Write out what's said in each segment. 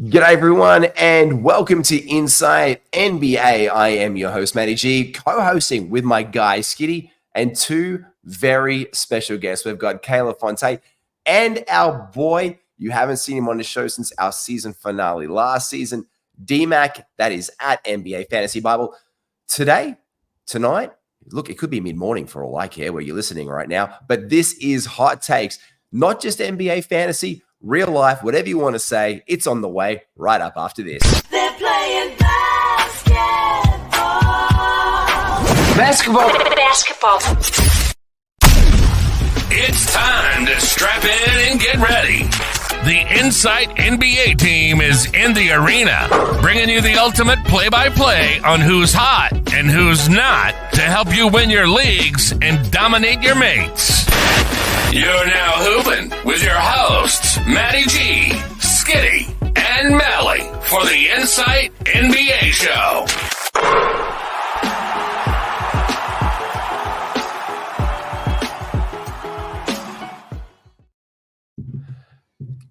G'day everyone and welcome to Inside NBA. I am your host, Matty G, co-hosting with my guy, Skiddy, and two very special guests. We've got Kayla, Fonte, and our boy, you haven't seen him on the show since our season finale last season, D Mac, that is at NBA Fantasy Bible. Tonight, look, it could be mid-morning for all I care where you're listening right now, but this is Hot Takes, not just NBA Fantasy, real life, whatever you want to say, it's on the way right up after this. They're playing basketball. It's time to strap in and get ready. The Insight NBA team is in the arena, bringing you the ultimate play-by-play on who's hot and who's not to help you win your leagues and dominate your mates. You're now hooping with your hosts, Matty G, Skiddy, and Mally for the Insight NBA show.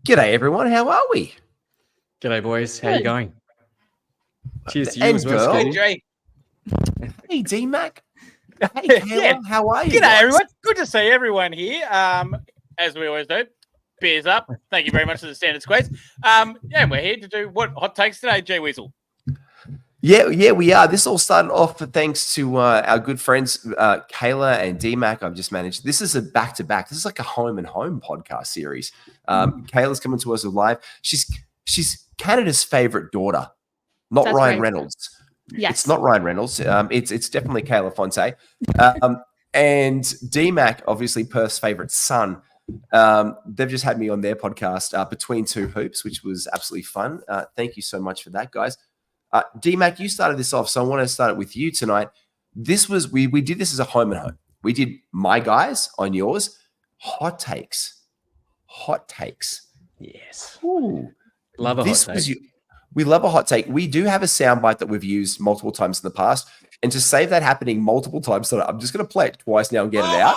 G'day everyone, how are we? G'day boys, how you going? Cheers to you And as well, girl. Skiddy. Hey D Mac. Hey Kayla, how are you? G'day, guys? everyone. Good to see everyone here. As we always do, beers up. Thank you very much for the standard squeeze. Yeah, we're here to do what hot takes today, G Weasel. Yeah, we are. This all started off thanks to our good friends Kayla and D Mac. I've just managed. This is a back-to-back. This is like a home and home podcast series. Kayla's coming to us with live. She's Canada's favorite daughter, not That's Ryan right. Reynolds. Yes. It's not Ryan Reynolds. It's definitely Kayla Fonte. And D Mac, obviously Perth's favorite son. They've just had me on their podcast, Between Two Hoops, which was absolutely fun. Thank you so much for that, guys. D Mac, you started this off, so I want to start it with you tonight. This was we did this as a home and home. We did my guys on yours. Hot takes. Yes. Ooh. Love a This hot was take. we love a hot take. We do have a soundbite that we've used multiple times in the past, and to save that happening multiple times, so I'm just going to play it twice now and get it out,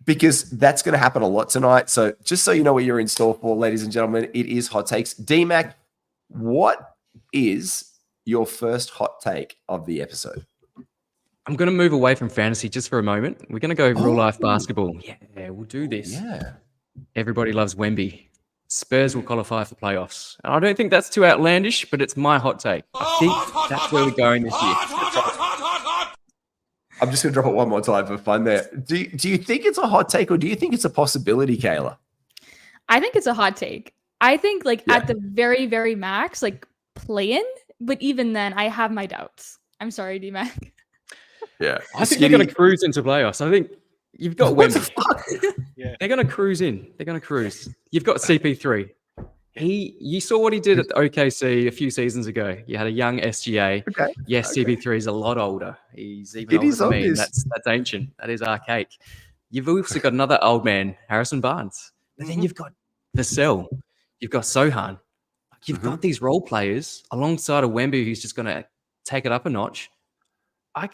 because that's going to happen a lot tonight. So just so you know what you're in store for, ladies and gentlemen, it is hot takes. D-Mac, what is your first hot take of the episode? I'm going to move away from fantasy just for a moment. We're going to go real life basketball. Yeah, we'll do this. Yeah. Everybody loves Wemby. Spurs will qualify for playoffs. And I don't think that's too outlandish, but it's my hot take. I think that's where we're going this year. I'm just going to drop it one more time for fun there. Do you think it's a hot take or do you think it's a possibility, Kayla? I think it's a hot take. I think at the very, very max, play-in, but even then I have my doubts. I'm sorry, D-Mac. Yeah. I think they're going to cruise into playoffs. I think you've got What the Wemby. fuck? Yeah. They're going to cruise in. They're going to cruise. You've got CP3. You saw what he did at the OKC a few seasons ago. You had a young SGA. Okay. Yes, Okay. CP3 is a lot older. He's even It older is than me. obvious. That's ancient. That is archaic. You've also got another old man, Harrison Barnes. And then you've got Vassell. You've got Sohan. You've got these role players alongside of Wemby who's just going to take it up a notch. I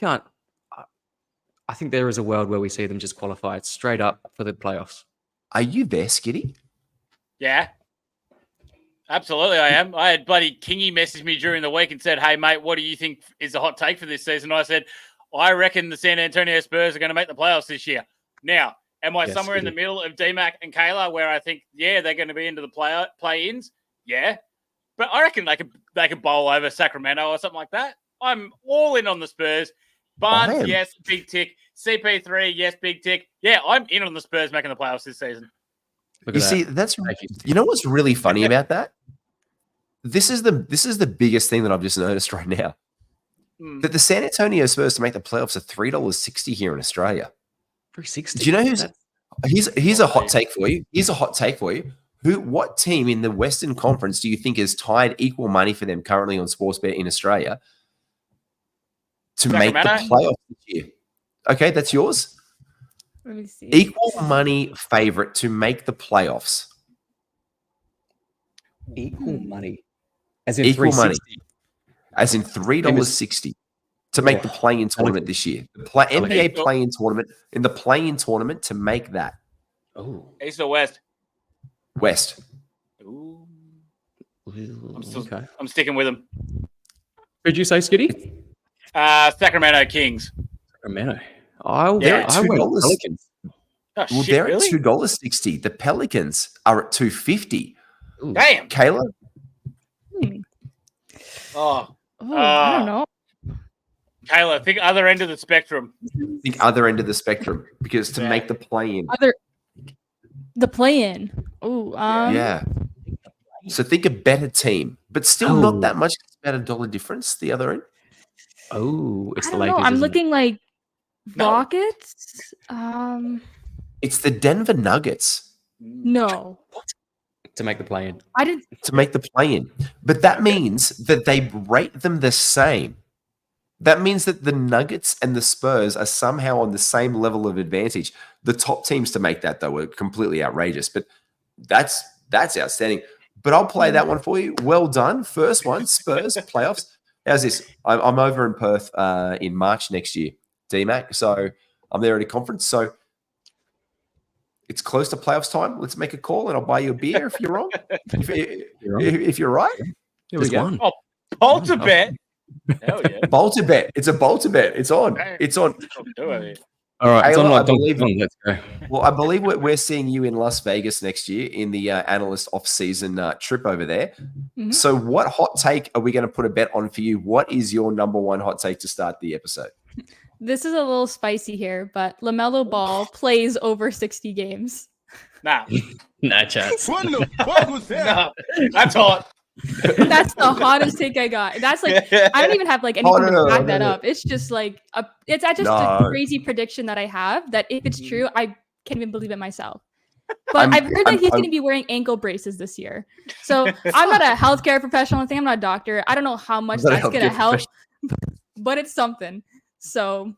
think there is a world where we see them just qualify straight up for the playoffs. Are you there, Skiddy? Yeah. Absolutely, I am. I had bloody Kingy message me during the week and said, "Hey, mate, what do you think is the hot take for this season?" I said, "I reckon the San Antonio Spurs are going to make the playoffs this year." Now, am I Yes, somewhere in the Skiddy. middle of D Mac and Kayla where I think, yeah, they're going to be into the play-ins? Yeah, but I reckon they could bowl over Sacramento or something like that. I'm all in on the Spurs. Barnes, am. yes, big tick. CP3, yes, big tick. Yeah, I'm in on the Spurs making the playoffs this season. Look You at see, that. that's Thank you. you know what's really funny about that? This is the biggest thing that I've just noticed right now. Mm. That the San Antonio Spurs to make the playoffs are $3.60 here in Australia. 360. Do you know who's That's- here's a hot take for you? Here's a hot take for you. What team in the Western Conference do you think is tied equal money for them currently on Sportsbet in Australia to make the Sacramento? playoffs this year? Okay, that's yours. Let me see. Equal money favorite to make the playoffs. equal money. As in Equal money. 360. As in $3.60 to make the play-in tournament this year. The NBA Okay. play-in tournament, in the play-in tournament to make that. Oh, East or West? West. Ooh, Okay. I'm sticking with them. Who'd you say, Skiddy? Sacramento Kings. Sacramento. Yeah, I went $2. Pelicans. Oh, Well, shit, they're really? at $2.60. The Pelicans are at $2.50. Ooh. Damn. Kayla, Oh, I don't know. Kayla, think other end of the spectrum. the other end of the spectrum, because to make the play-in. The play-in. Oh, Yeah. So think a better team, but still not that much. It's about $1 difference. The other end. Oh, it's I the don't know. Lakers. I'm isn't it? looking like No. Rockets. It's the Denver Nuggets No, to make the play-in. I didn't. to make the play-in, but that means that they rate them the same. That means that the Nuggets and the Spurs are somehow on the same level of advantage. The top teams to make that, though, are completely outrageous, but that's outstanding. But I'll play that one for you. Well done. First one, Spurs playoffs. How's this? I'm over in Perth in March next year, D Mac. So I'm there at a conference. So it's close to playoffs time. Let's make a call, and I'll buy you a beer if you're wrong. If you're right, Here we Just go. one. Bolter bet. Hell yeah. Bolter bet. It's a Bolter bet. It's on. It's on. Do it. All right, it's Kayla, on I like believe- Let's go. Well, I believe we're seeing you in Las Vegas next year in the analyst off-season trip over there. Mhm. So what hot take are we going to put a bet on for you? What is your number one hot take to start the episode? This is a little spicy here, but LaMelo Ball plays over 60 games. Nah. Nah, chance. What the fuck was that? Nah. That's hot. That's the hottest take I got. That's like I don't even have like anything to back that up. It's just like it's just a crazy prediction that I have that if it's true, I can't even believe it myself. But I've heard that he's going to be wearing ankle braces this year. So I'm not a healthcare professional. I think I'm not a doctor. I don't know how much that's going to help, but it's something. So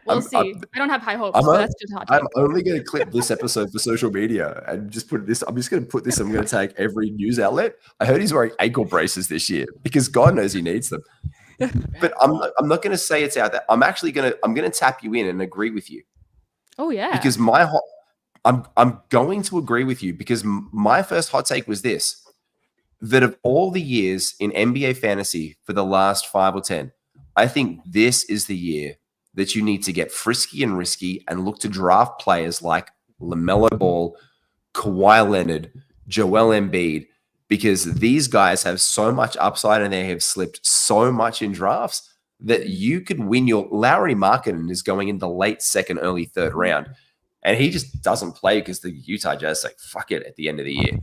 we'll see. I don't have high hopes, but that's just hot take. I'm only going to clip this episode for social media and just put this. I'm just going to put this. I'm going to take every news outlet. I heard he's wearing ankle braces this year because God knows he needs them. But I'm not going to say it's out there. I'm going to tap you in and agree with you. Oh yeah. Because I'm going to agree with you because my first hot take was this: that of all the years in NBA fantasy for the last 5 or 10, I think this is the year that you need to get frisky and risky and look to draft players like LaMelo Ball, Kawhi Leonard, Joel Embiid, because these guys have so much upside and they have slipped so much in drafts that you could win your Lauri Markkanen is going in the late second, early third round. And he just doesn't play because the Utah Jazz say, fuck it at the end of the year.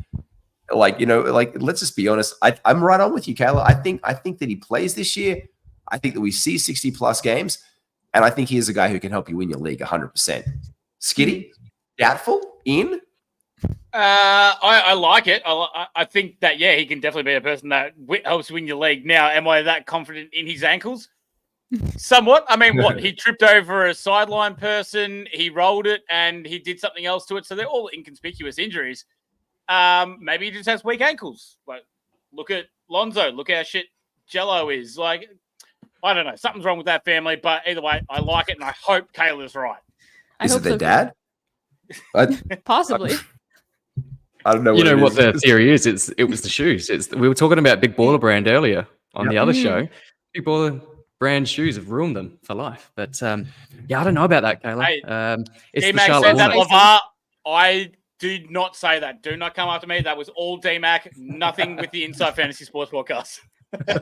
Let's just be honest. I'm right on with you, Kayla. I think that he plays this year. I think that we see 60 plus games. And I think he is a guy who can help you win your league 100%. Skiddy, doubtful, in? I like it. I think that, yeah, he can definitely be a person that helps win your league. Now, am I that confident in his ankles? Somewhat. I mean, what? He tripped over a sideline person, he rolled it, and he did something else to it. So they're all inconspicuous injuries. Maybe he just has weak ankles. Like, look at Lonzo. Look how shit Jello is. Like, I don't know. Something's wrong with that family. But either way, I like it, and I hope Kayla's right. I Is hope it their so, dad? possibly. I don't know. You know what it is. the theory is? It was the shoes. We were talking about Big Baller Brand earlier on the other show. Big Baller Brand shoes have ruined them for life. But yeah, I don't know about that, Kayla. Hey, It's D the Mac Charlotte said that Hornets. LeVar. I did not say that. Do not come after me. That was all D Mac. Nothing with the Inside Fantasy Sports podcast.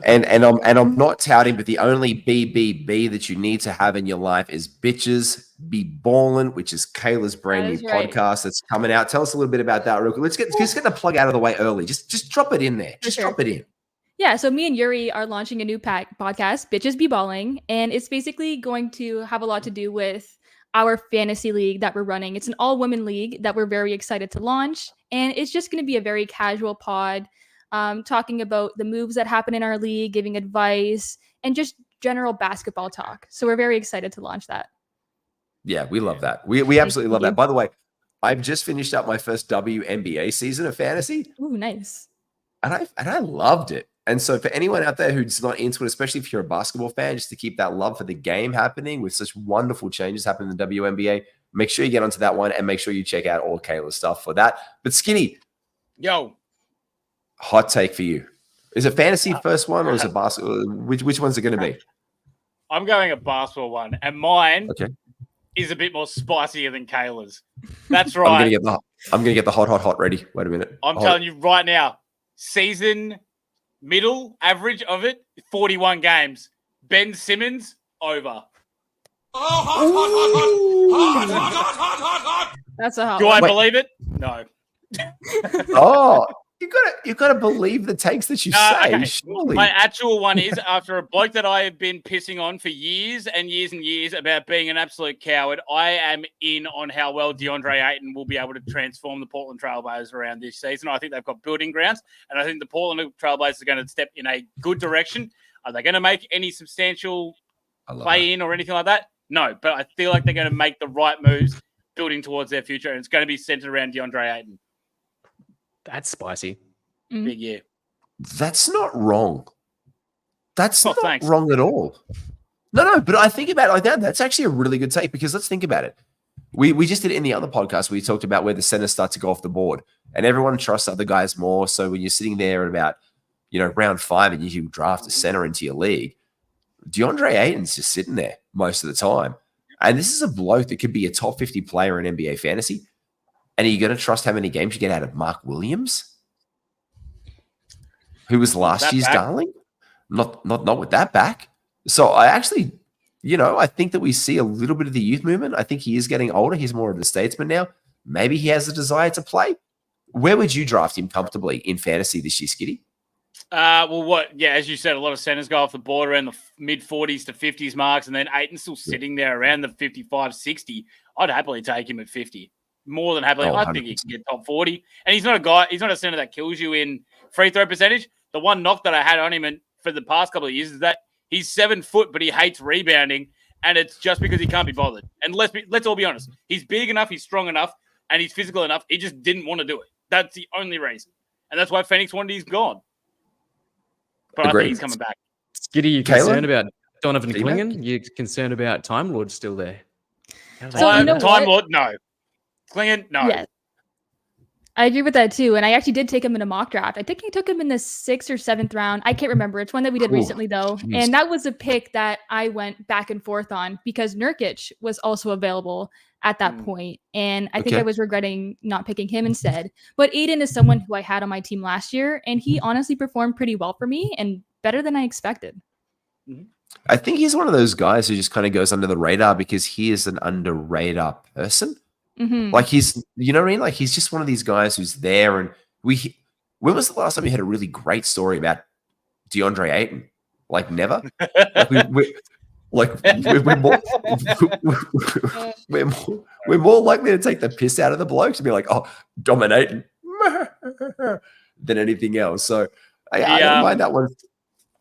and I'm not touting, but the only BBB that you need to have in your life is Bitches Be Ballin', which is Kayla's brand new podcast that's coming out. Tell us a little bit about that real quick. Let's get the plug out of the way early. Just drop it in there. Just drop it in. Yeah, so me and Yuri are launching a new podcast, Bitches Be Balling, and it's basically going to have a lot to do with our fantasy league that we're running. It's an all-women league that we're very excited to launch, and it's just going to be a very casual pod, talking about the moves that happen in our league, giving advice, and just general basketball talk. So we're very excited to launch that. Yeah, we love that. We absolutely love that. By the way, I've just finished up my first WNBA season of fantasy. Ooh, nice. And I loved it. And so for anyone out there who's not into it, especially if you're a basketball fan, just to keep that love for the game happening with such wonderful changes happening in the WNBA, make sure you get onto that one and make sure you check out all Kayla's stuff for that. But Skinny, Yo. Hot take for you. Is it fantasy first one or is it basketball? Which one's it going to be? I'm going a basketball one, and mine Okay. is a bit more spicier than Kayla's. That's I'm right. gonna get the hot ready. Wait a minute. I'm telling you right now, season middle average of it, 41 games. Ben Simmons over. That's a hot Do one. I believe it? No. Oh, you gotta believe the takes that you say. Okay. Surely. My actual one is after a bloke that I have been pissing on for years and years and years about being an absolute coward. I am in on how well DeAndre Ayton will be able to transform the Portland Trailblazers around this season. I think they've got building grounds, and I think the Portland Trailblazers are going to step in a good direction. Are they going to make any substantial play in or anything like that? No, but I feel like they're going to make the right moves building towards their future, and it's going to be centered around DeAndre Ayton. That's spicy. Big year. That's not wrong. That's not thanks. wrong at all. No, but I think about it like that. That's actually a really good take because let's think about it. We just did it in the other podcast where we talked about where the centers start to go off the board, and everyone trusts other guys more. So when you're sitting there at about round 5 and you draft a center into your league, DeAndre Ayton's just sitting there most of the time. And this is a bloke that could be a top 50 player in NBA fantasy. And are you going to trust how many games you get out of Mark Williams, who was last year's darling? Not with that back. So I actually, I think that we see a little bit of the youth movement. I think he is getting older. He's more of the statesman now. Maybe he has the desire to play. Where would you draft him comfortably in fantasy this year, Skiddy? As you said, a lot of centers go off the board around the mid 40s to 50s marks, and then Ayton's still sitting there around the 55, 60. I'd happily take him at 50. More than happily. I think he can get top 40. And he's not a center that kills you in free throw percentage. The one knock that I had on him for the past couple of years is that he's 7 foot, but he hates rebounding, and it's just because he can't be bothered. And let's all be honest. He's big enough, he's strong enough, and he's physical enough. He just didn't want to do it. That's the only reason. And that's why Phoenix wanted he's gone. But Agreed. I think he's coming back. Skiddy, you concerned about Donovan Clingan? You concerned about Time Lord still there? Time Lord, no. Clingan, no. Yes. I agree with that too. And I actually did take him in a mock draft. I think I took him in the 6th or 7th round. I can't remember. It's one that we did recently though. Geez. And that was a pick that I went back and forth on because Nurkic was also available at that point. And I think I was regretting not picking him instead. But Aiden is someone who I had on my team last year, and he honestly performed pretty well for me and better than I expected. I think he's one of those guys who just kind of goes under the radar because he is an under radar person. Like he's, you know what I mean? Like he's just one of these guys who's there. And when was the last time you had a really great story about DeAndre Ayton? Like never. We're more likely to take the piss out of the blokes and be like, oh, dominating than anything else. So I don't mind that one.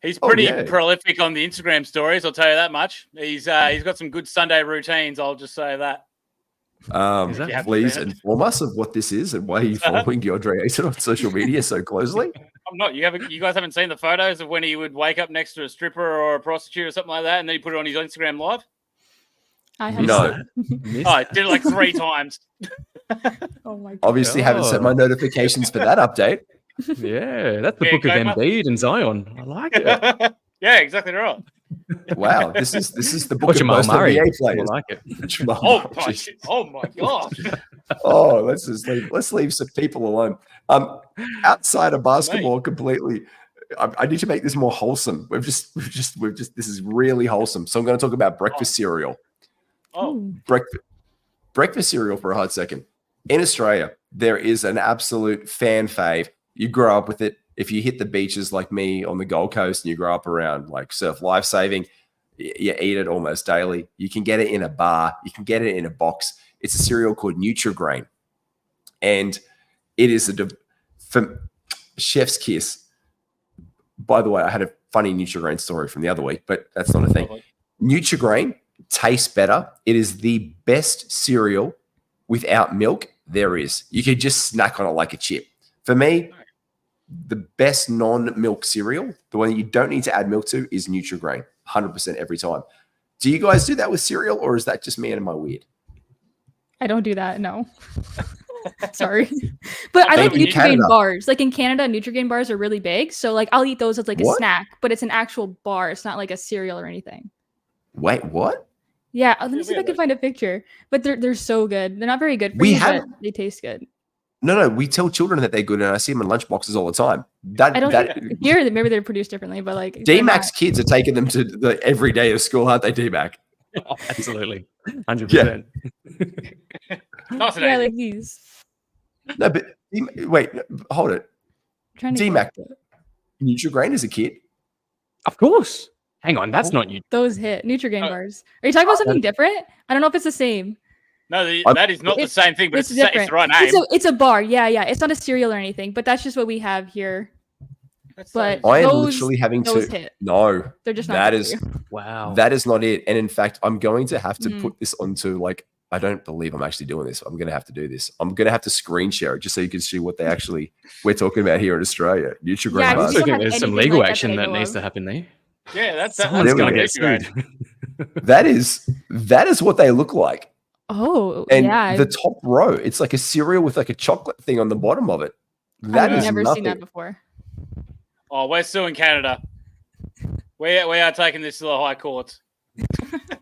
He's pretty prolific on the Instagram stories. I'll tell you that much. He's got some good Sunday routines. I'll just say that. Please inform us of what this is and why you're following DeAndre Ayton on social media so closely. I'm not. You guys haven't seen the photos of when he would wake up next to a stripper or a prostitute or something like that, and then he put it on his Instagram live? I have no. I did it like 3 times. Oh my God. Obviously, haven't set my notifications for that update. Yeah, that's the book of Embiid and Zion. I like it. Yeah, exactly right. Wow, this is the book of Jamal most Murray. NBA players. I like it. Oh my gosh. Oh, let's leave some people alone. Outside of basketball, completely. I need to make this more wholesome. We've just. This is really wholesome. So I'm going to talk about breakfast cereal. Breakfast cereal for a hot second. In Australia, there is an absolute fan fave. You grow up with it. If you hit the beaches like me on the Gold Coast and you grow up around like Surf Lifesaving, you eat it almost daily. You can get it in a bar. You can get it in a box. It's a cereal called Nutri-Grain. And it is from Chef's Kiss. By the way, I had a funny Nutri-Grain story from the other week, but that's not a thing. Nutri-Grain tastes better. It is the best cereal without milk there is. You could just snack on it like a chip. For me, the best non-milk cereal, the one you don't need to add milk to, is Nutri-Grain, 100% every time. Do you guys do that with cereal, or is that just me and my weird? I don't do that, no. Sorry. But I like In Nutrigrain Canada. bars. Like in Canada, Nutrigrain bars are really big. So like I'll eat those as like a What? snack, but it's an actual bar. It's not like a cereal or anything. Wait, what? Yeah, let me Yeah, see if we I can have find a picture. But they're so good. They're not very good for We you, have- but they taste good. No, we tell children that they're good, and I see them in lunchboxes all the time. I don't think here maybe they're produced differently, but like D they're Mac's not. kids are taking them to the every day of school, aren't they, D Mac? Oh, absolutely, 100%. Nice and Yeah, easy. like these. No, but wait, hold it. I'm trying to D get Mac, the- Nutrigrain as a kid. Of course. Hang on, that's not you. those hit Nutrigrain bars. Are you talking about something different? I don't know if it's the same. No, that is not the It's- same thing, but it's different. the right name. It's a bar. Yeah. It's not a cereal or anything, but that's just what we have here. That's but- so- I am Those- literally having Those to. hit. No, They're just not that good is for you. Wow. that is not it. And in fact, I'm going to have to Mhm. put this onto like. I don't believe I'm actually doing this. I'm going to have to do this. I'm going to have to screen share it just so you can see what we're talking about here in Australia. Nutrigrain Yeah, I we bars. also don't think have there's some anything legal like that action that I that know needs of. to happen there. Yeah, that's Someone's There we going to go. get sued. That is what they look like. Oh, And yeah. the top row, it's like a cereal with like a chocolate thing on the bottom of it. That I've is never nothing. seen that before. Oh, we're suing Canada. We are taking this to the high courts.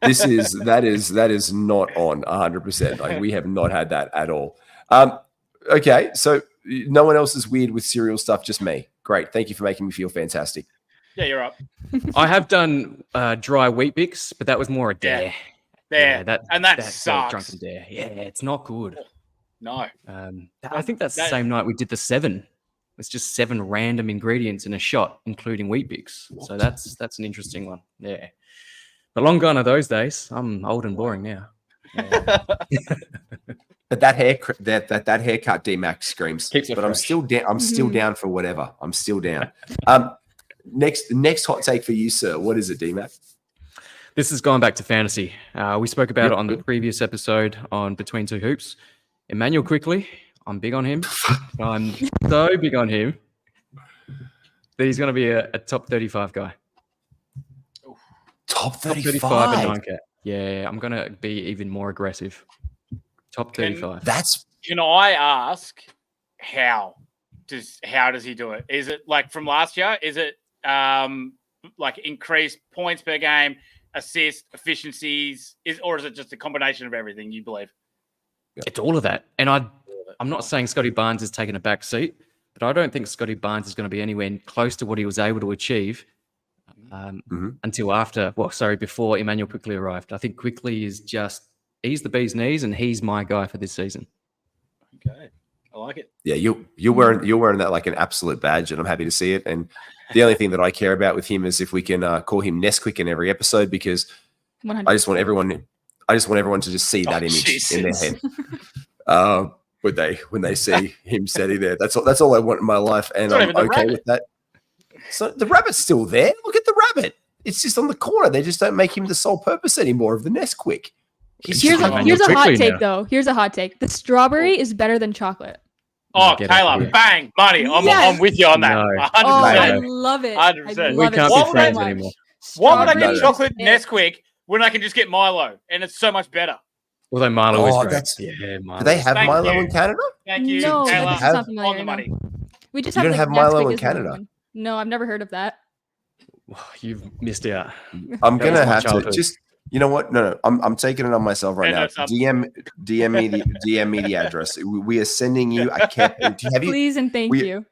That is not on 100%. Like we have not had that at all. Okay, so no one else is weird with cereal stuff, just me. Great, thank you for making me feel fantastic. Yeah, you're up. I have done dry wheat bix, but that was more a dare. There. that sucks. drunken dare. Yeah, it's not good. No. I think that's the that- same night we did the 7. It's just 7 random ingredients in a shot, including wheat bix. So that's an interesting one. Yeah. But long gone are those days. I'm old and boring now. Yeah. But that haircut, D Mac screams. Keeps it but I'm fresh. still down. I'm still Mhm. down for whatever. I'm still down. Next hot take for you, sir. What is it, D Mac? This is going back to fantasy. We spoke about Yep. it on the previous episode on Between Two Hoops. Emmanuel Quickly, I'm big on him. I'm so big on him that he's going to be a top 35 guy. Top Top 35 and 9K. Yeah, I'm going to be even more aggressive. Top 35. That's Can I ask how does he do it? Is it like from last year? Is it like increased points per game, assist, efficiencies, or is it just a combination of everything, you believe? It's all of that. And I'm not saying Scotty Barnes is taking a back seat, but I don't think Scotty Barnes is going to be anywhere close to what he was able to achieve before Emmanuel Quickly arrived. I think Quickly is he's the bee's knees, and he's my guy for this season. Okay. I like it. yeah. You're wearing that like an absolute badge, and I'm happy to see it. And the only thing that I care about with him is if we can call him Nesquik in every episode, because 100%. I just want everyone to just see that image in their head. When they see him sitting there, that's all I want in my life, and It's not I'm even the okay rabbit. with that. So the rabbit's still there. Look at the rabbit. It's just on the corner. They just don't make him the sole purpose anymore of the Nesquik. He's Here's just a, Emmanuel here's a hot Quickly take, now. though. Here's a hot take. The strawberry is better than chocolate. Oh, Get it, Kayla, yeah. bang, money. I'm Yes. with you on that. No. 100%. Oh, I No. love it. 100%. I We love can't it be so friends much. anymore. Why would I Strawberry get chocolate is it. Nesquik when I can just get Milo and it's so much better? Although Milo is Oh, great. that's- Yeah, Milo. Do they have Thank Milo you. in Canada? Thank you, No, Kayla. that Have- doesn't sound familiar. on the no. money. We just You have don't like have Milo Nesquik in is another Canada? one. No, I've never heard of that. You've missed out. I'm That was gonna my have to childhood. just. You know what? No. I'm taking it on myself right Yeah, now. no, it's up. DM me the address. We are sending you a cap. Have you? Please and thank we- you.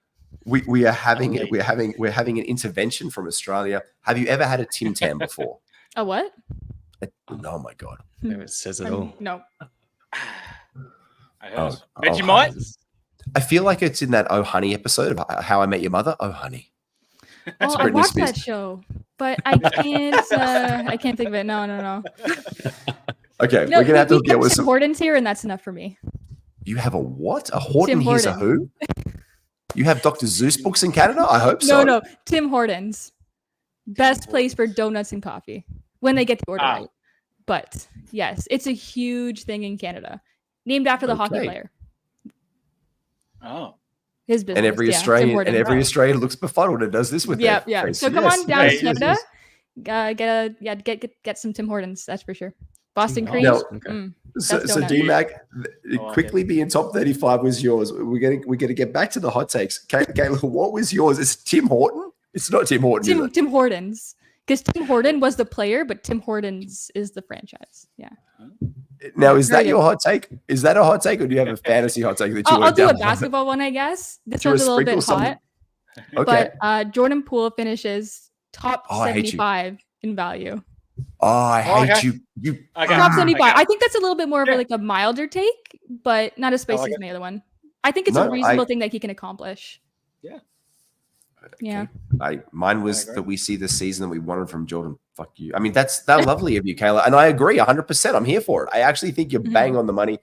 We are having it. We're having an intervention from Australia. Have you ever had a Tim Tam before? A what? Oh my god. It says it all. No. I Oh, heard. Bet oh, you might. I feel like it's in that Oh Honey episode of How I Met Your Mother. Oh Honey. Oh, I Britney watched Spears. that show, but I can't. I can't think of it. No. Okay, No, we're gonna have to we get have with Tim some. Hortons here, and that's enough for me. You have a what? A Horton? Tim Here's a Horton. who? You have Dr. Zeus books in Canada? I hope so. No. Tim Hortons, best place for donuts and coffee when they get the order right. But yes, it's a huge thing in Canada, named after the hockey Okay. player. Oh. His business. And every yeah, Tim Australian Hortons. Australian looks befuddled and does this with Yeah, their yeah. face. So come Yes, on down yes, to yes, Canada. yes. Get some Tim Hortons. That's for sure. Boston Team cream. Hops. Mm, Okay. So that's donut. D Mac, like quickly being top 35 was yours. We're gonna get back to the hot takes. Kayla, what was yours? Is it Tim Horton? It's not Tim Horton, is it? Tim Hortons. Because Tim Horton was the player, but Tim Hortons is the franchise. Yeah. Now, is that Very your hot take? Is that a hot take, or do you have a fantasy hot take that you I'll want do to a basketball one, I guess. This Do you one's a wanna little bit sprinkle hot. Okay. But Jordan Poole finishes top Oh, I hate you. 75 in value. Oh, I hate okay. you. You. Okay. Top 75. Okay. I think that's a little bit more of Yeah. a milder take, but not as spicy like as it. the other one. I think it's No, a reasonable thing that he can accomplish. Yeah. Yeah. Mine was agree. that we see this season that we wanted from Jordan. Fuck you. I mean, that's lovely of you, Kayla, and I agree 100%. I'm here for it. I actually think you're bang on the money.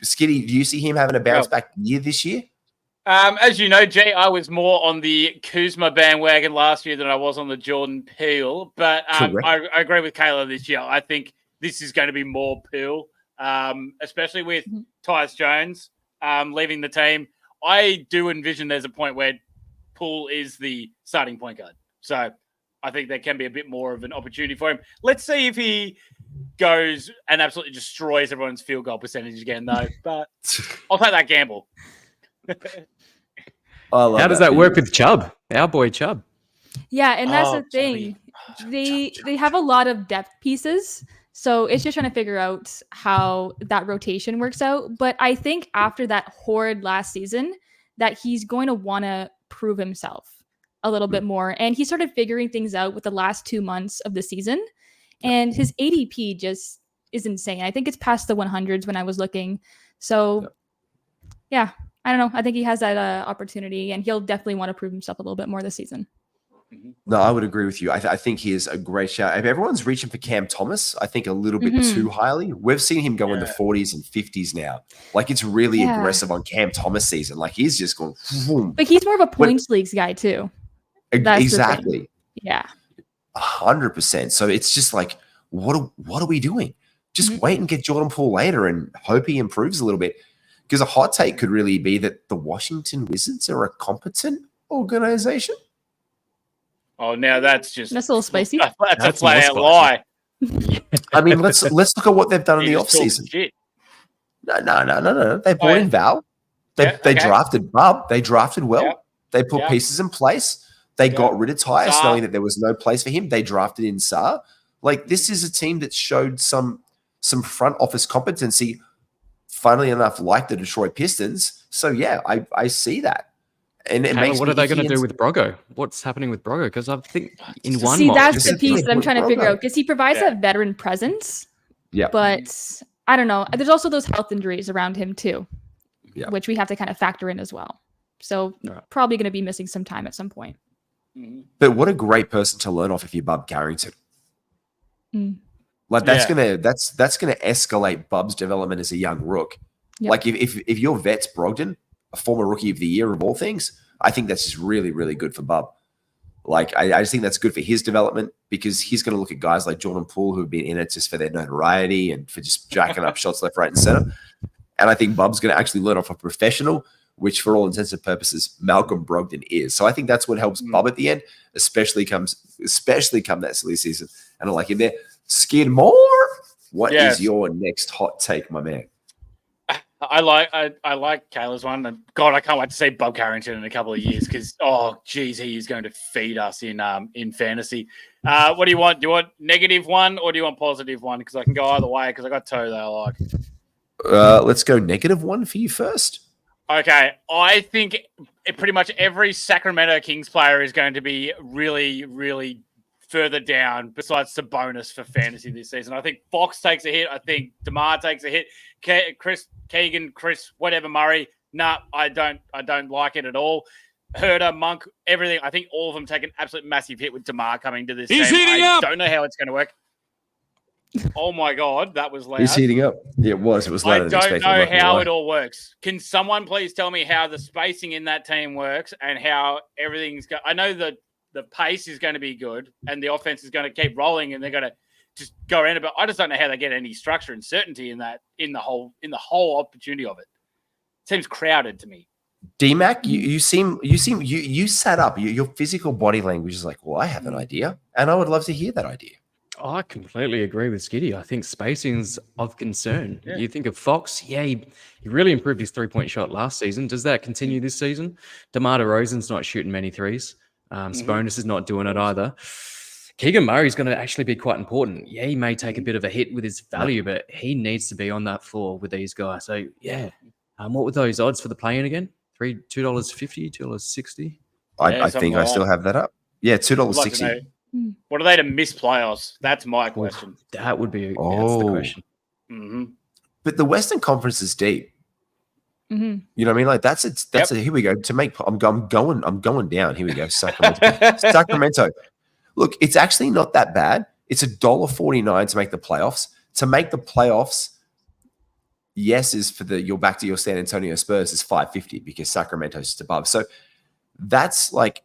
Skiddy, do you see him having a bounce back year this year? As you know, Jay, I was more on the Kuzma bandwagon last year than I was on the Jordan Peele. But I agree with Kayla this year. I think this is going to be more Peele, especially with Tyus Jones leaving the team. I do envision there's a point where Poole is the starting point guard. So I think there can be a bit more of an opportunity for him. Let's see if he goes and absolutely destroys everyone's field goal percentage again, though. But I'll take that gamble. How does that work with Chubb? Our boy Chubb. Yeah, and that's the thing. They have a lot of depth pieces. So it's just trying to figure out how that rotation works out. But I think after that horrid last season, that he's going to want to prove himself a little bit more. And he started figuring things out with the last 2 months of the season. And his ADP just is insane. I think it's past the 100s when I was looking. So, yeah, I don't know. I think he has that opportunity, and he'll definitely want to prove himself a little bit more this season. No, I would agree with you. I think he is a great shout. If everyone's reaching for Cam Thomas, I think a little bit too highly. We've seen him go in the 40s and 50s now. Like, it's really aggressive on Cam Thomas season. Like, he's just going. Vroom. But he's more of a points leagues guy too. That's exactly. Yeah. 100%. So it's just like, what are we doing? Just wait and get Jordan Poole later and hope he improves a little bit. Because a hot take could really be that the Washington Wizards are a competent organization. Oh, now that's a little spicy. That's a flat out lie. I mean, let's look at what they've done in the offseason. No. They brought in Val. They drafted Bub. They drafted well. Yep. They put pieces in place. They got rid of Tyus, knowing that there was no place for him. They drafted in Saar. Like, this is a team that showed some front office competency, funnily enough, like the Detroit Pistons. So, yeah, I see that. And it makes what are they going to do with Brogo? What's happening with Brogo? Because I think in one that's the piece that I'm trying to figure out, because he provides that veteran presence. Yeah. But I don't know. There's also those health injuries around him too, which we have to kind of factor in as well. So probably going to be missing some time at some point. But what a great person to learn off if you're Bub Carrington. Like, that's gonna escalate Bub's development as a young rook. Yep. Like, if your vet's Brogdon, a former rookie of the year of all things, I think that's just really, really good for Bub. Like, I just think that's good for his development, because he's going to look at guys like Jordan Poole, who've been in it just for their notoriety and for just jacking up shots left, right, and center. And I think Bub's going to actually learn off a professional, which for all intents and purposes, Malcolm Brogdon is. So I think that's what helps Bub at the end, especially come that silly season. And I like him there. Skidmore, what is your next hot take, my man? I like Kayla's one, and God, I can't wait to see Bob Carrington in a couple of years, because he is going to feed us in fantasy. What do you want? Do you want negative one or do you want positive one? Because I can go either way, because I got two that I like. Let's go negative one for you first. Okay, I think pretty much every Sacramento Kings player is going to be really, really further down, besides the bonus for fantasy this season. I think Fox takes a hit. I think DeMar takes a hit. Chris Murray. Nah, I don't like it at all. Herder, Monk, everything. I think all of them take an absolute massive hit with DeMar coming to this team. I don't know how it's going to work. Oh my God, that was loud. He's heating up. Yeah, it was. It was louder than expected. I don't know how it all works. Can someone please tell me how the spacing in that team works and how everything's going? I know that the pace is going to be good and the offense is going to keep rolling and they're going to just go around it. But I just don't know how they get any structure and certainty in the whole opportunity of it. It seems crowded to me. D Mac, you sat up. Your physical body language is like, well, I have an idea, and I would love to hear that idea. I completely agree with Skiddy. I think spacing's of concern. Yeah. You think of Fox, he really improved his 3-point shot last season. Does that continue this season? DeMar DeRozan's not shooting many threes. Sabonis is not doing it either. Keegan Murray's going to actually be quite important. Yeah, he may take a bit of a hit with his value, but he needs to be on that floor with these guys. So, yeah. What were those odds for the play-in again? $2.50, $2.60? I think I still have that up. Yeah, $2.60. What are they to miss playoffs? That's my question. That would be that's the question. Mm-hmm. But the Western Conference is deep. Mm-hmm. You know what I mean? Like that's here we go. To make I'm going down. Here we go. Sacramento. Look, it's actually not that bad. It's $1.49 to make the playoffs. To make the playoffs, yes, is for you're back to your San Antonio Spurs is $5.50 because Sacramento's just above. So that's like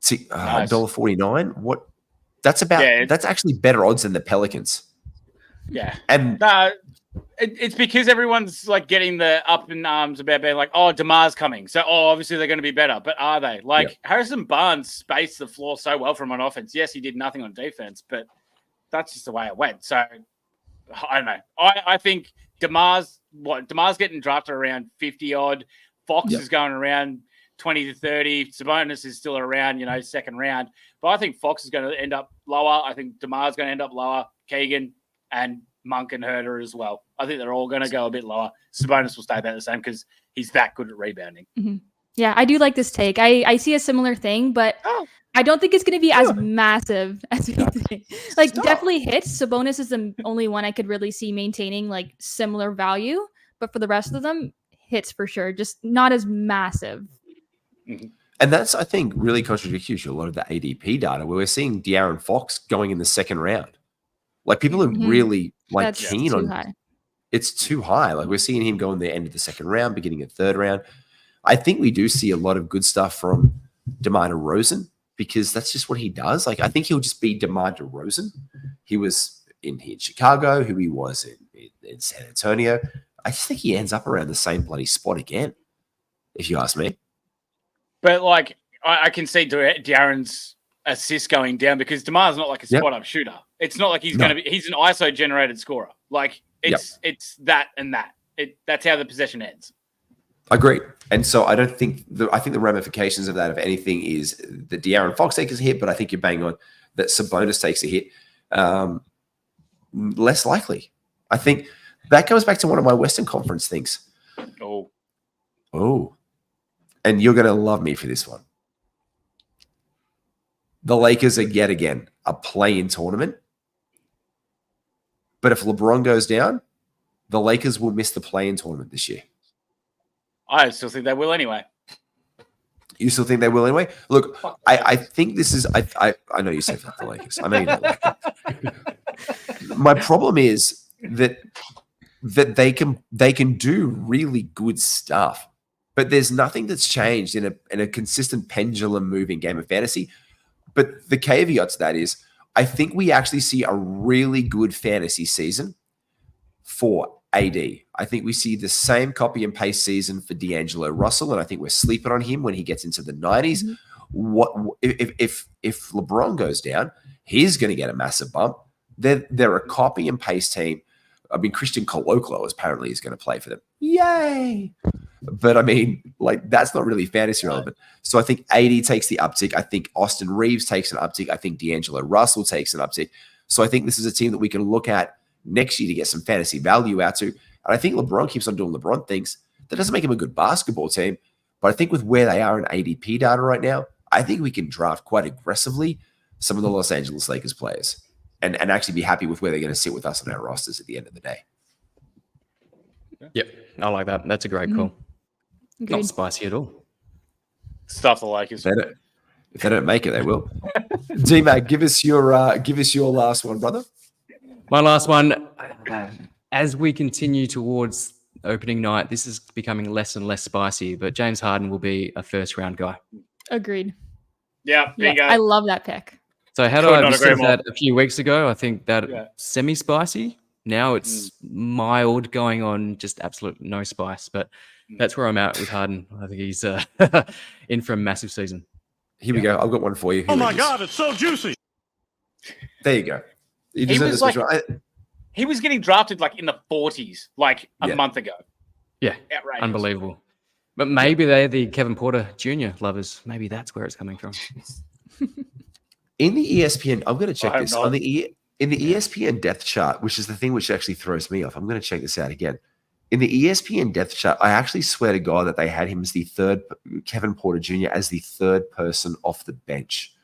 $1.49. What? That's about. That's actually better odds than the Pelicans. Yeah, and it's because everyone's like getting the up in arms about being like, oh, DeMar's coming, so obviously they're going to be better. But are they? Like Harrison Barnes spaced the floor so well from on offense. Yes, he did nothing on defense, but that's just the way it went. So I don't know. I think DeMar's getting drafted around 50 odd. Fox is going around 20 to 30. Sabonis is still around, second round. But I think Fox is going to end up lower. I think DeMar's going to end up lower. Keegan and Monk and Herter as well. I think they're all going to go a bit lower. Sabonis will stay about the same because he's that good at rebounding. Mm-hmm. Yeah, I do like this take. I see a similar thing, but I don't think it's going to be as massive as we think. Like, definitely hits. Sabonis is the only one I could really see maintaining like similar value. But for the rest of them, hits for sure. Just not as massive. Mm-hmm. And that's, I think, really contradictory to a lot of the ADP data where we're seeing De'Aaron Fox going in the second round. Like, people are really keen on high. It's too high. Like, we're seeing him go in the end of the second round, beginning of third round. I think we do see a lot of good stuff from DeMar DeRozan because that's just what he does. Like, I think he'll just be DeMar DeRozan. He was in Chicago, who he was in San Antonio. I just think he ends up around the same bloody spot again, if you ask me. But, like, I can see De'Aaron's assist going down because DeMar's not like a spot-up shooter. It's not like he's going to be – he's an ISO-generated scorer. Like, it's that and that. That's how the possession ends. Agreed. And so I don't think I think the ramifications of that, if anything, is the De'Aaron Fox takes a hit, but I think you're bang on that Sabonis takes a hit. Less likely. I think that goes back to one of my Western Conference things. Oh. And you're going to love me for this one. The Lakers are yet again a play-in tournament. But if LeBron goes down, the Lakers will miss the play-in tournament this year. I still think they will anyway. You still think they will anyway? Look, I think this is I know you said that the Lakers. I know you don't like that. My problem is that they can do really good stuff, but there's nothing that's changed in a consistent pendulum moving game of fantasy. But the caveat to that is I think we actually see a really good fantasy season for AD. I think we see the same copy and paste season for D'Angelo Russell, and I think we're sleeping on him when he gets into the 90s. Mm-hmm. What if LeBron goes down, he's going to get a massive bump. They're a copy and paste team. I mean, Christian Kolokolo apparently is going to play for them. Yay! But I mean, like, that's not really fantasy relevant. So I think AD takes the uptick. I think Austin Reeves takes an uptick. I think D'Angelo Russell takes an uptick. So I think this is a team that we can look at next year to get some fantasy value out to. And I think LeBron keeps on doing LeBron things. That doesn't make him a good basketball team. But I think with where they are in ADP data right now, I think we can draft quite aggressively some of the Los Angeles Lakers players and actually be happy with where they're going to sit with us on our rosters at the end of the day. Yep, I like that. That's a great call. Not spicy at all. Stuff the Lakers. If they don't make it, they will. D Mac, give us your last one, brother. My last one. As we continue towards opening night, this is becoming less and less spicy. But James Harden will be a first round guy. Agreed. Yeah, there you go. I love that pick. So had I said that a few weeks ago, I think that semi-spicy. Now it's mild, going on just absolute no spice. But that's where I'm at with Harden. I think he's in for a massive season. Here we go. I've got one for you. Oh my God, it's so juicy. There you go. You He deserve was this like, he was getting drafted like in the 40s, like a month ago. Yeah, Outrageous. unbelievable. But maybe they're the Kevin Porter Jr. lovers. Maybe that's where it's coming from. In the ESPN, I'm going to check I hope this. not. In the ESPN depth chart, which is the thing which actually throws me off. I'm going to check this out again. In the ESPN depth chart, I actually swear to God that they had him as the third, Kevin Porter Jr. as the third person off the bench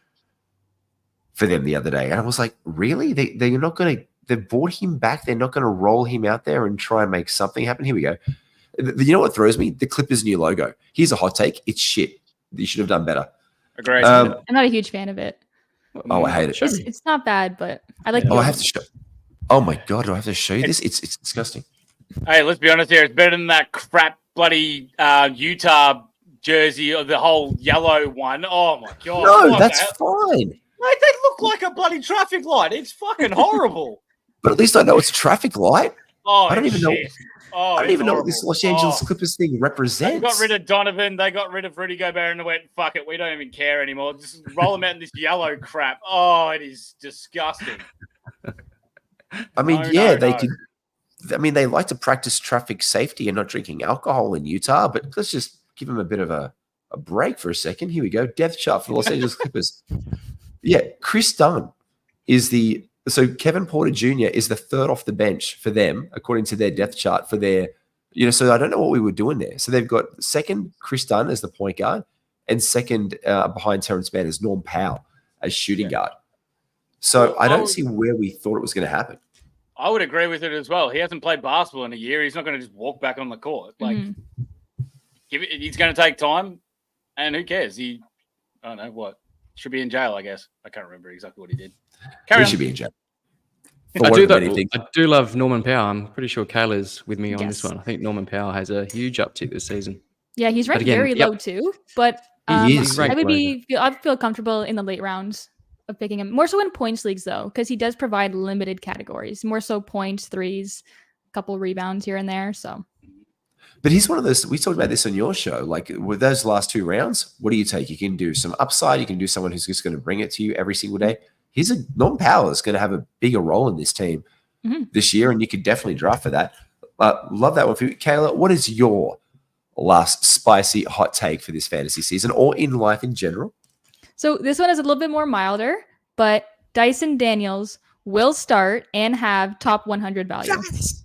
for them the other day. And I was like, really? They're not going to, they've brought him back. They're not going to roll him out there and try and make something happen. Here we go. You know what throws me? The Clippers' new logo. Here's a hot take. It's shit. You should have done better. Agreed. I'm not a huge fan of it. Oh, I hate it. It's not bad, but I like. Oh, I have to show. Oh my God, do I have to show you this? It's disgusting. Hey, let's be honest here. It's better than that crap bloody Utah jersey or the whole yellow one. Oh my God. No, that's fine. Mate, they look like a bloody traffic light. It's fucking horrible. But at least I know it's a traffic light. Oh, I don't even know. Oh, I don't even know what this Los Angeles Clippers thing represents. They got rid of Donovan. They got rid of Rudy Gobert and they went, fuck it. We don't even care anymore. Just roll them out in this yellow crap. Oh, it is disgusting. I mean, they could. I mean, they like to practice traffic safety and not drinking alcohol in Utah, but let's just give them a bit of a break for a second. Here we go. Depth chart for the Los Angeles Clippers. Yeah, Chris Dunn is so Kevin Porter Jr. is the third off the bench for them, according to their depth chart for their, so I don't know what we were doing there. So they've got second Chris Dunn as the point guard and second behind Terrence Mann as Norm Powell as shooting guard. So I don't see where we thought it was going to happen. I would agree with it as well. He hasn't played basketball in a year. He's not going to just walk back on the court. Like, he's going to take time, and who cares? I don't know what. Should be in jail, I guess. I can't remember exactly what he did. He should be in jail. I do love Norman Powell. I'm pretty sure Kayla's with me on this one. I think Norman Powell has a huge uptick this season. Yeah, he's ranked very low too. But I'd feel comfortable in the late rounds of picking him. More so in points leagues though, because he does provide limited categories. More so points, threes, a couple rebounds here and there. So. But he's one of those, we talked about this on your show, like with those last two rounds, what do you take? You can do some upside. You can do someone who's just going to bring it to you every single day. Norm Powell is going to have a bigger role in this team this year, and you could definitely draft for that. Love that one for you. Kayla, what is your last spicy hot take for this fantasy season or in life in general? So this one is a little bit more milder, but Dyson Daniels will start and have top 100 value. Yes!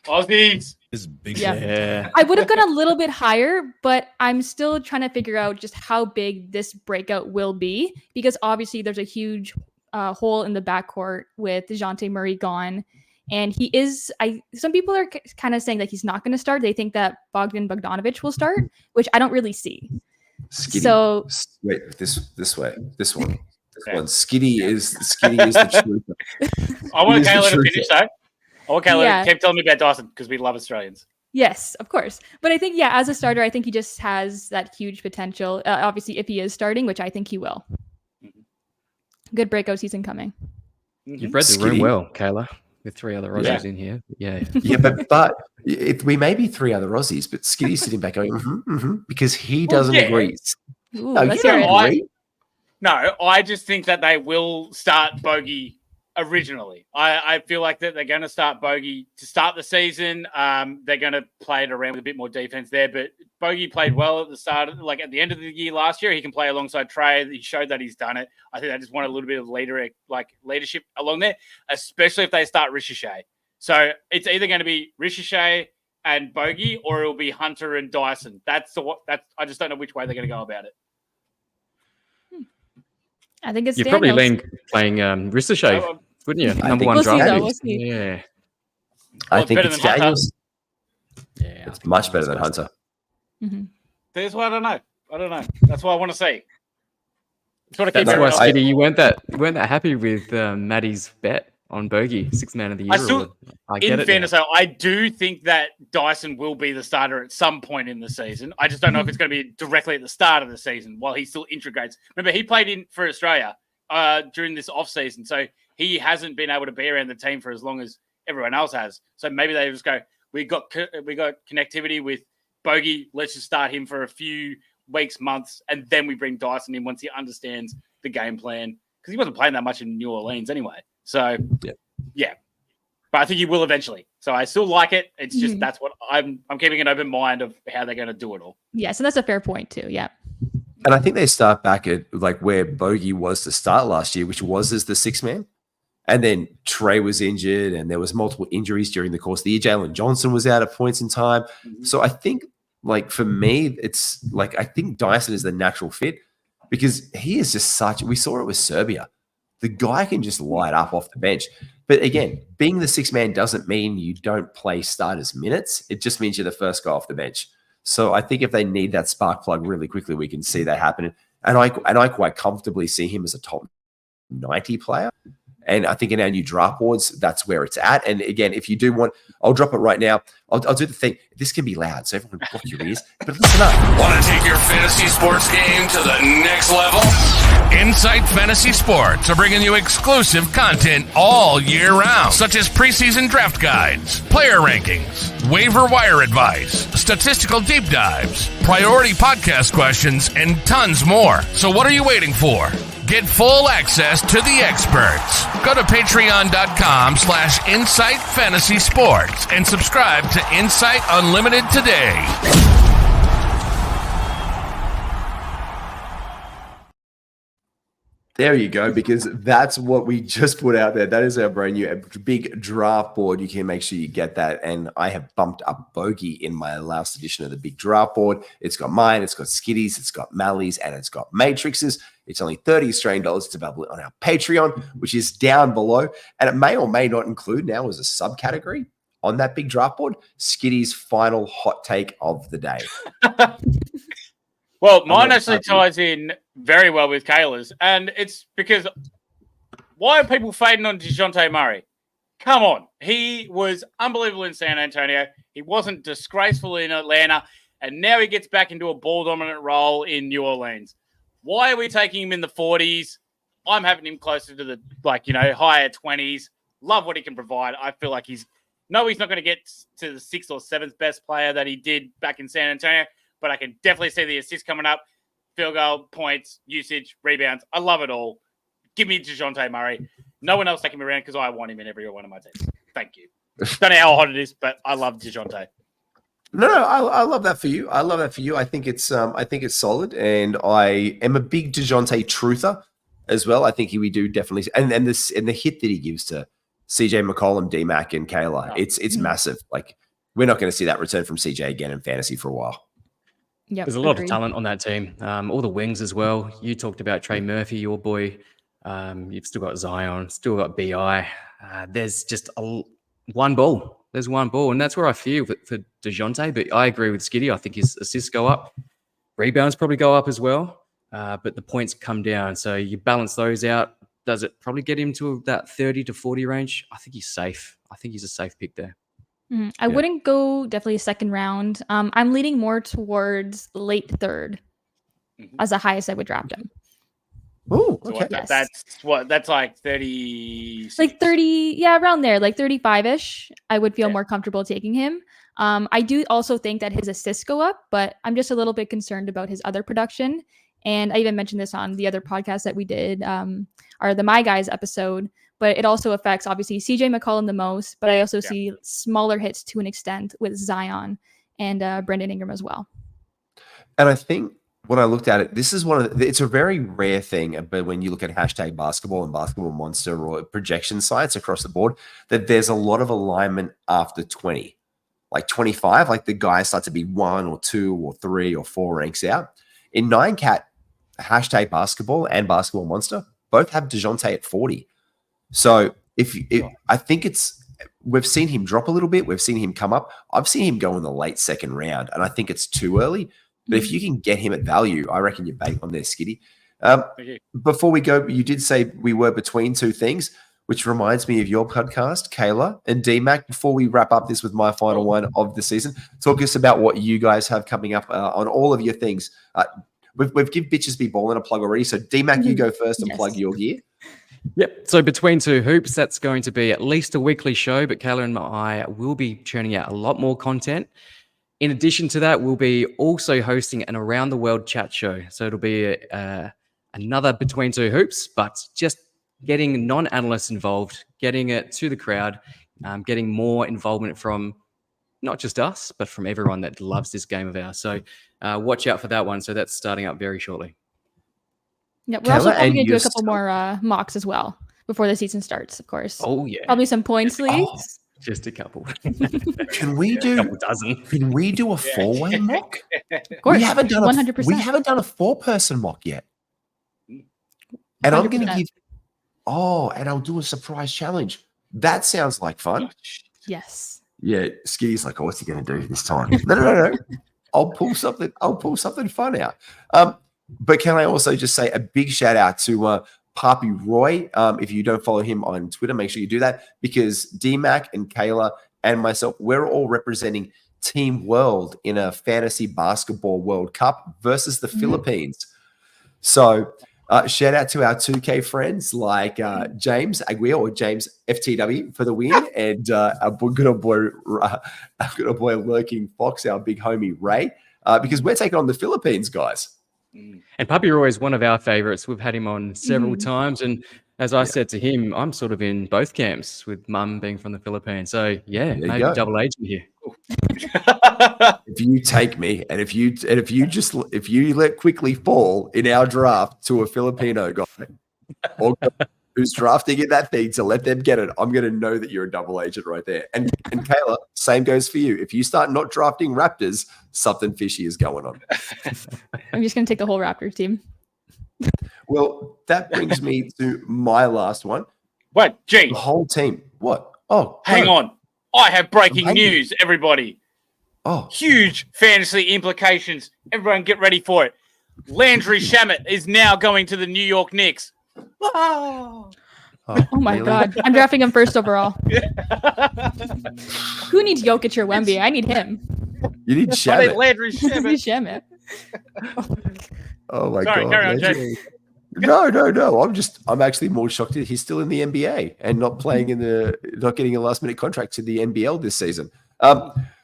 Aussies. Yeah. I would have gone a little bit higher, but I'm still trying to figure out just how big this breakout will be because obviously there's a huge hole in the backcourt with DeJounte Murray gone. And he is, some people are kind of saying that he's not going to start. They think that Bogdan Bogdanović will start, which I don't really see. Skiddy. So wait, this one. Skiddy is the truth. I want Kayla to finish though. I want Kayla to keep telling me about Dyson because we love Australians. Yes, of course. But I think, as a starter, I think he just has that huge potential. Obviously, if he is starting, which I think he will. Good breakout season coming. You've read the room well, Kayla, with three other Aussies in here. Yeah, but we may be three other Aussies, but Skiddy's sitting back going, because he doesn't agree. Ooh, no, you don't agree. No, I just think that they will start Bogey originally. I feel like that they're going to start Bogey to start the season. They're going to play it around with a bit more defense there, but Bogey played well at the start, at the end of the year last year. He can play alongside Trey. He showed that he's done it. I think they just want a little bit of leadership along there, especially if they start Ricochet. So it's either going to be Ricochet and Bogey, or it'll be Hunter and Dyson. I just don't know which way they're going to go about it. I think it's you'd Daniels. probably lean playing Ricochet, wouldn't you? Number one draft. Yeah. I think it's Daniels. Yeah, it's much better than Hunter. That's why I don't know. That's what I want to see. That's why, Skiddy, you weren't that happy with Maddie's bet on Bogey, sixth man of the year. In fairness, though, I do think that Dyson will be the starter at some point in the season. I just don't know if it's going to be directly at the start of the season while he still integrates. Remember, he played for Australia during this off season, so he hasn't been able to be around the team for as long as everyone else has. So maybe they just go, we got connectivity with Bogey. Let's just start him for a few weeks, months, and then we bring Dyson in once he understands the game plan because he wasn't playing that much in New Orleans anyway. So, Yeah. yeah. But I think he will eventually. So I still like it. It's just that's what I'm keeping an open mind of how they're going to do it all. Yes, and that's a fair point too. Yeah. And I think they start back at like where Bogey was to start last year, which was as the sixth man. And then Trey was injured and there was multiple injuries during the course of the year. Jalen Johnson was out at points in time. So I think like for me, it's like I think Dyson is the natural fit because he is just such – we saw it with Serbia. The guy can just light up off the bench. But again, being the sixth man doesn't mean you don't play starters minutes. It just means you're the first guy off the bench. So I think if they need that spark plug really quickly, we can see that happening. And I quite comfortably see him as a top 90 player. And I think in our new draft boards, that's where it's at. And again, if you do want, I'll drop it right now. I'll do the thing. This can be loud, so everyone block your ears. But listen up. Want to take your fantasy sports game to the next level? Insight Fantasy Sports are bringing you exclusive content all year round, such as preseason draft guides, player rankings, waiver wire advice, statistical deep dives, priority podcast questions, and tons more. So what are you waiting for? Get full access to the experts. Go to patreon.com/Insight Fantasy Sports and subscribe to Insight Unlimited today. There you go, because that's what we just put out there. That is our brand new big draft board. You can make sure you get that. And I have bumped up Bogey in my last edition of the big draft board. It's got mine, it's got Skiddy's, it's got Mally's, and it's got Matrix's. It's only $30 Australian. It's available on our Patreon, which is down below. And it may or may not include now as a subcategory on that big draft board, Skiddy's final hot take of the day. Well, mine actually ties in very well with Kayla's, and it's because why are people fading on DeJounte Murray? Come on. He was unbelievable in San Antonio. He wasn't disgraceful in Atlanta, and now he gets back into a ball-dominant role in New Orleans. Why are we taking him in the 40s? I'm having him closer to the, higher 20s. Love what he can provide. I feel like he's not going to get to the 6th or 7th best player that he did back in San Antonio, but I can definitely see the assists coming up, field goal, points, usage, rebounds. I love it all. Give me DeJounte Murray. No one else taking him around because I want him in every one of my teams. Thank you. Don't know how hot it is, but I love DeJounte. No, I love that for you. I love that for you. I think it's solid, and I am a big DeJounte truther as well. I think we do definitely, and the hit that he gives to CJ McCollum, D Mac, and Kayla, it's massive. Like we're not going to see that return from CJ again in fantasy for a while. Yep, there's a lot of talent on that team. All the wings as well. You talked about Trey Murphy, your boy. You've still got Zion, still got BI. There's just one ball. There's one ball, and that's where I feel for DeJounte. But I agree with Skiddy. I think his assists go up. Rebounds probably go up as well. But the points come down. So you balance those out. Does it probably get him to that 30 to 40 range? I think he's safe. I think he's a safe pick there. I wouldn't go definitely second round. I'm leaning more towards late third as the highest I would draft him. Oh, okay. So that's like 30. Like 30, yeah, around there, like 35-ish. I would feel more comfortable taking him. I do also think that his assists go up, but I'm just a little bit concerned about his other production. And I even mentioned this on the other podcast that we did, or the My Guys episode. But it also affects, obviously, CJ McCollum the most. But I also see smaller hits to an extent with Zion and Brandon Ingram as well. And I think when I looked at it, this is it's a very rare thing. But when you look at hashtag basketball and Basketball Monster or projection sites across the board, that there's a lot of alignment after 20. Like 25, like the guys start to be 1 or 2 or 3 or 4 ranks out. In 9cat, hashtag basketball and Basketball Monster both have DeJounte at 40. So I think we've seen him drop a little bit. We've seen him come up. I've seen him go in the late second round, and I think it's too early. But if you can get him at value, I reckon you're bang on there, Skiddy. Before we go, you did say we were between two things, which reminds me of your podcast, Kayla and D Mac. Before we wrap up this with my final one of the season, talk us about what you guys have coming up on all of your things. We've give Bitches Be Ballin' a plug already. So D Mac, you go first and plug your gear. Yep. So between two hoops, that's going to be at least a weekly show, but Kayla and I will be churning out a lot more content. In addition to that, we'll be also hosting an around the world chat show. So it'll be another between two hoops, but just getting non-analysts involved, getting it to the crowd, getting more involvement from not just us, but from everyone that loves this game of ours. So watch out for that one. So that's starting up very shortly. Yeah, we're also probably going to do a couple more mocks as well before the season starts, of course. Oh, yeah. Probably some points leagues. Just a couple. Can we do a couple dozen? Can we do a 4-way mock? Of course, We haven't done 100%. We haven't done a 4-person mock yet. And 100%. I'm going to give. And I'll do a surprise challenge. That sounds like fun. Yes. Yeah, Skiddy's like, what's he going to do this time? No. I'll pull something fun out. But can I also just say a big shout out to Papi Roy? If you don't follow him on Twitter, make sure you do that, because D Mac and Kayla and myself, we're all representing Team World in a fantasy basketball World Cup versus the Philippines. So shout out to our 2K friends like James Aguirre or James FTW for the win, and our good old boy Lurking Fox, our big homie Ray, because we're taking on the Philippines, guys. And Papi Roy is one of our favorites. We've had him on several times. And as I said to him, I'm sort of in both camps, with mum being from the Philippines. So, yeah, maybe double agent here. If you take me and if you let quickly fall in our draft to a Filipino guy or who's drafting in that thing to let them get it, I'm going to know that you're a double agent right there. And Kayla, same goes for you. If you start not drafting Raptors, something fishy is going on. I'm just going to take the whole Raptors team. Well, that brings me to my last one. What? G. The whole team. What? Oh, hang on. I have breaking news, everybody. Oh, huge fantasy implications. Everyone get ready for it. Landry Shamet is now going to the New York Knicks. Oh my God. I'm drafting him first overall. Who needs Jokic or Wemby? I need him. You need Shamet. Landry Shamet. Shamet. Oh my Sorry, God. carry on, Jay. No. I'm actually more shocked that he's still in the NBA and not playing not getting a last minute contract to the NBL this season.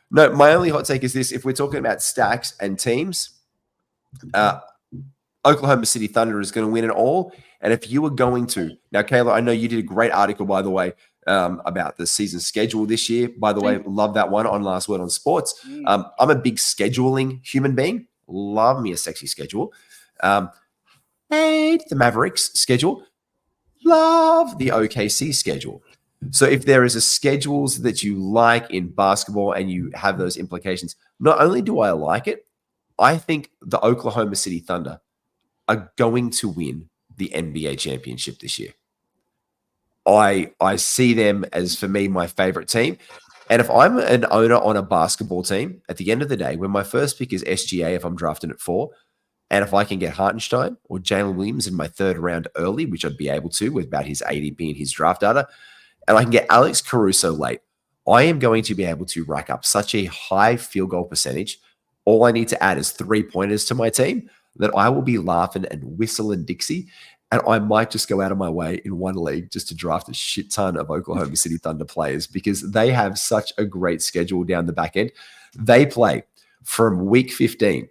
No, my only hot take is this: if we're talking about stacks and teams, Oklahoma City Thunder is going to win it all. And if you were going to now, Kayla, I know you did a great article, by the way, about the season schedule this year. By the way, love that one on Last Word on Sports. I'm a big scheduling human being. Love me a sexy schedule. Hate the Mavericks schedule. Love the OKC schedule. So if there is a schedules that you like in basketball and you have those implications, not only do I like it, I think the Oklahoma City Thunder are going to win the NBA championship this year. I see them as, for me, my favorite team. And if I'm an owner on a basketball team, at the end of the day, when my first pick is SGA, if I'm drafting at 4, and if I can get Hartenstein or Jalen Williams in my 3rd round early, which I'd be able to with about his ADP and his draft data, and I can get Alex Caruso late, I am going to be able to rack up such a high field goal percentage. All I need to add is 3-pointers to my team that I will be laughing and whistling Dixie. And I might just go out of my way in one league just to draft a shit ton of Oklahoma City Thunder players, because they have such a great schedule down the back end. They play from week 15.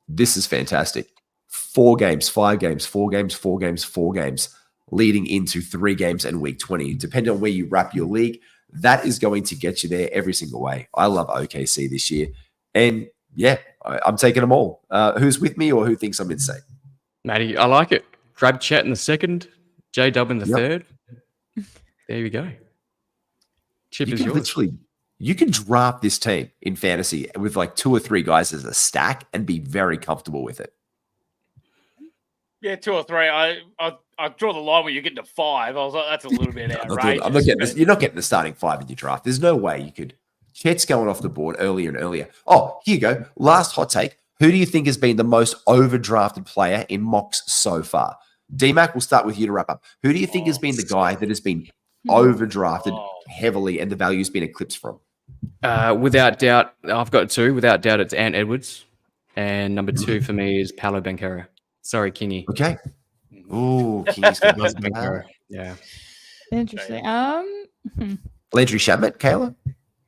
This is fantastic. 4 games, 5 games, 4 games, 4 games, 4 games, leading into 3 games and week 20. Depending on where you wrap your league, that is going to get you there every single way. I love OKC this year. And yeah, I'm taking them all. Who's with me or who thinks I'm insane? Matty, I like it. Grab Chet in the 2nd, J-Dub in the 3rd. There you go. Chip is yours. You can draft this team in fantasy with like 2 or 3 guys as a stack and be very comfortable with it. Yeah, 2 or 3. I draw the line when you get to 5. I was like, that's a little bit outrageous. I'm not getting this. You're not getting the starting 5 in your draft. There's no way you could. Chet's going off the board earlier and earlier. Oh, here you go. Last hot take. Who do you think has been the most overdrafted player in mocks so far? D-Mac, we'll start with you to wrap up. Who do you think has been the guy that has been overdrafted heavily and the value's been eclipsed from? Without doubt, I've got 2. Without doubt, it's Ant Edwards. And number 2 for me is Paolo Banchero. Sorry, Kingy. Okay. Ooh, Kingy's got Banchero. Yeah. Interesting. Landry Shamet, Kayla?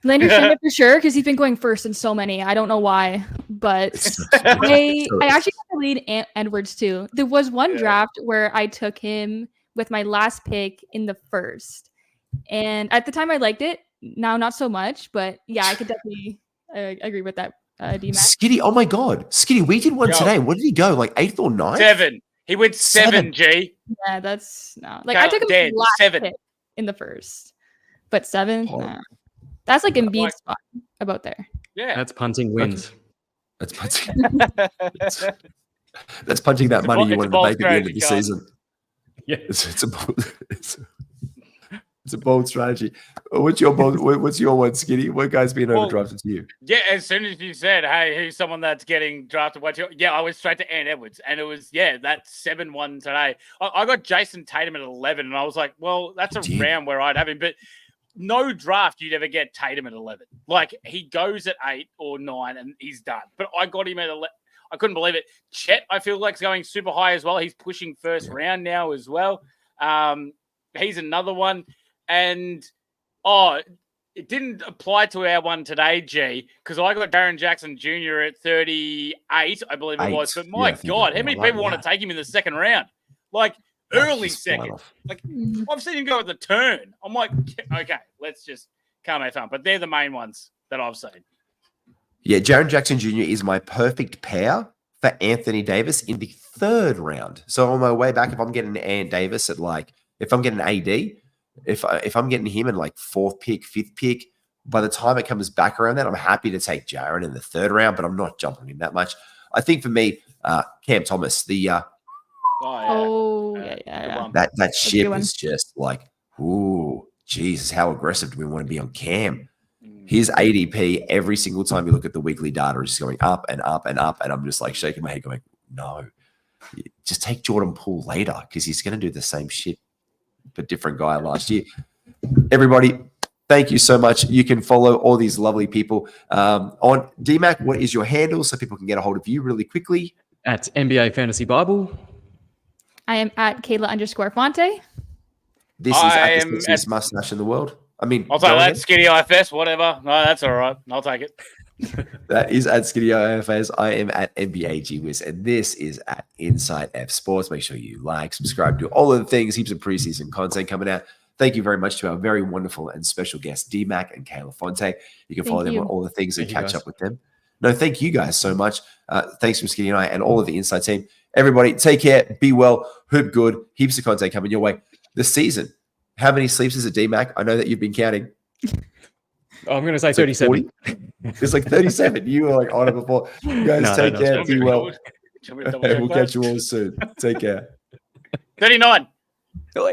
Landry Shamet for sure, because he's been going first in so many. I don't know why, but I actually got to lead Edwards too. There was one draft where I took him with my last pick in the first, and at the time I liked it. Now not so much, but yeah, I could definitely agree with that. D Mac. Skiddy, oh my God, Skiddy, we did one today. What did he go? Like 8th or 9th? 7. He went 7. G. Yeah, that's no. Like I took him last 7 pick in the first, but 7. Nah. That's like Embiid's spot about there. Yeah, that's punting wins. That's punting. That's punting that money you wanted to make at the end of the season. Yeah, it's a bold strategy. What's your one, Skiddy? What guy's been overdrafted to you? Yeah, as soon as you said, "Hey, who's someone that's getting drafted?" I went straight to Ant Edwards, and it was that 7-1 today. I got Jason Tatum at 11, and I was like, "Well, that's a round where I'd have him," but no draft you'd ever get Tatum at 11. Like he goes at 8 or 9, and he's done. But I got him at 11. I couldn't believe it. Chet, I feel like, is going super high as well. He's pushing first round now as well. He's another one. And, it didn't apply to our one today, G, because I got Darren Jackson Jr. at 38, I believe it was. But my God, how many people want to take him in the second round? Like, early second. Like, I've seen him go at the turn. I'm like, okay, let's just calm our thumb. But they're the main ones that I've seen. Yeah, Jaren Jackson Jr. is my perfect pair for Anthony Davis in the 3rd round. So on my way back, if I'm getting Ant Davis at if I'm getting AD, if I'm getting him in 4th pick, 5th pick, by the time it comes back around that, I'm happy to take Jaren in the 3rd round, but I'm not jumping him that much. I think for me, Cam Thomas, yeah. That ship is just like, ooh, Jesus, how aggressive do we want to be on Cam? His ADP every single time you look at the weekly data is just going up and up and up, and I'm just like shaking my head going, no, just take Jordan Poole later because he's going to do the same shit, but different guy last year. Everybody, thank you so much. You can follow all these lovely people on D Mac. What is your handle so people can get a hold of you really quickly? At NBA Fantasy Bible. I am at Kayla_Fonte. This is at the sexiest mustache in the world. I mean, I'll take that. Skiddy IFS, whatever. No, that's all right. I'll take it. That is at Skiddy IFS. I am at NBA GWiz, and this is at Inside F Sports. Make sure you like, subscribe, do all of the things. Heaps of preseason content coming out. Thank you very much to our very wonderful and special guests, D Mac and Kayla Fonte. You can follow them on all the things and catch up with them. No, thank you guys so much. Thanks from Skiddy and I and all of the Inside team. Everybody, take care, be well, hoop good. Heaps of content coming your way. This season, how many sleeps is it, D Mac? I know that you've been counting. I'm going to say 37. It's like 37. You were on it before. You guys, take care, be well. We'll catch you all soon. Take care. 39.